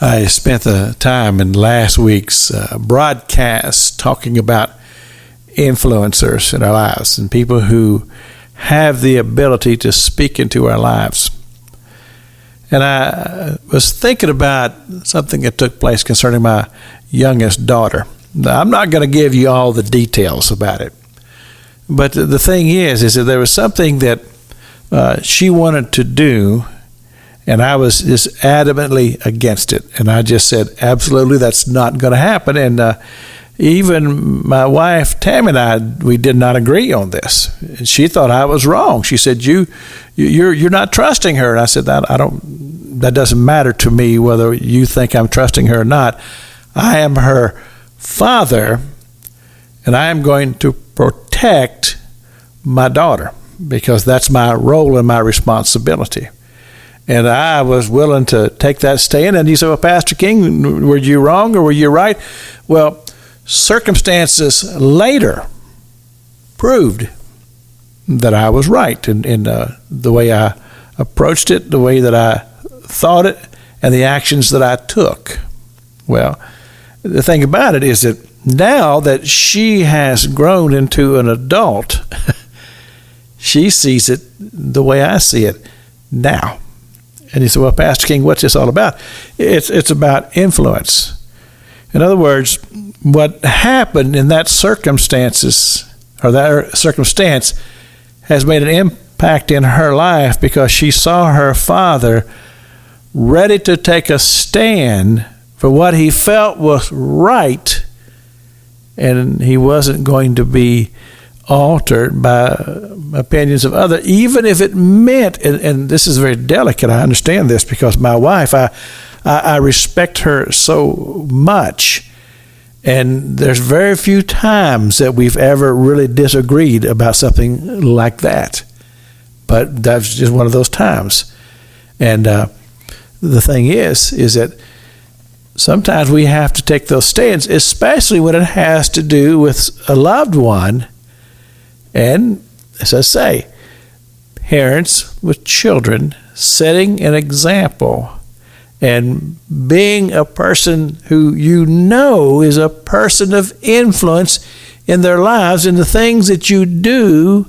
I spent the time in last week's broadcast talking about influencers in our lives and people who have the ability to speak into our lives. And I was thinking about something that took place concerning my youngest daughter. Now, I'm not going to give you all the details about it, but the thing is that there was something that she wanted to do, and I was just adamantly against it. And I just said, absolutely, that's not going to happen. And even my wife, Tammy, and I, we did not agree on this. She thought I was wrong. She said, you're not trusting her. And I said, that doesn't matter to me whether you think I'm trusting her or not. I am her father, and I am going to protect my daughter because that's my role and my responsibility. And I was willing to take that stand. And you say, well, Pastor King, were you wrong or were you right? Well, circumstances later proved that I was right in the way I approached it, the way that I thought it, and the actions that I took. Well, the thing about it is that now that she has grown into an adult, she sees it the way I see it now. And you say, well, Pastor King, what's this all about? It's about influence. In other words, what happened in that circumstance has made an impact in her life because she saw her father ready to take a stand for what he felt was right, and he wasn't going to be altered by opinions of others, even if it meant, and this is very delicate, I understand this because my wife, I respect her so much, and there's very few times that we've ever really disagreed about something like that, but that's just one of those times. And the thing is that sometimes we have to take those stands, especially when it has to do with a loved one. And as I say, parents with children setting an example and being a person who you know is a person of influence in their lives, and the things that you do,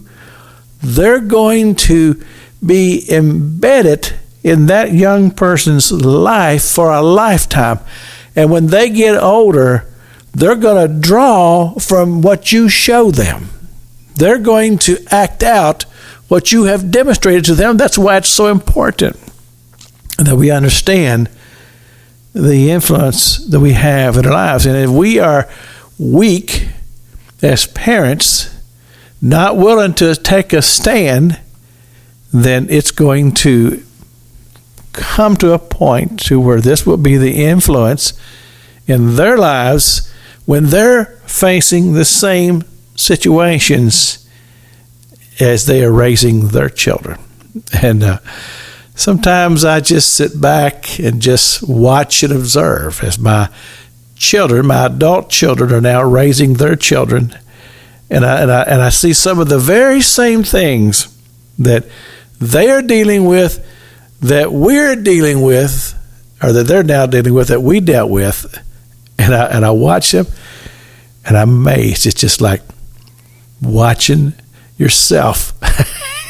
they're going to be embedded in that young person's life for a lifetime. And when they get older, they're going to draw from what you show them. They're going to act out what you have demonstrated to them. That's why it's so important that we understand the influence that we have in our lives. And if we are weak as parents, not willing to take a stand, then it's going to come to a point to where this will be the influence in their lives when they're facing the same situations as they are raising their children. And sometimes I just sit back and just watch and observe as my children, my adult children, are now raising their children, and I see some of the very same things that they are dealing with, that we're dealing with, or that they're now dealing with, that we dealt with, and I watch them, and I'm amazed. It's just like watching yourself.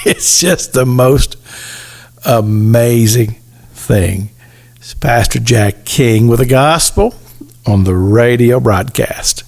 It's just the most amazing thing. It's Pastor Jack King with the gospel on the radio broadcast.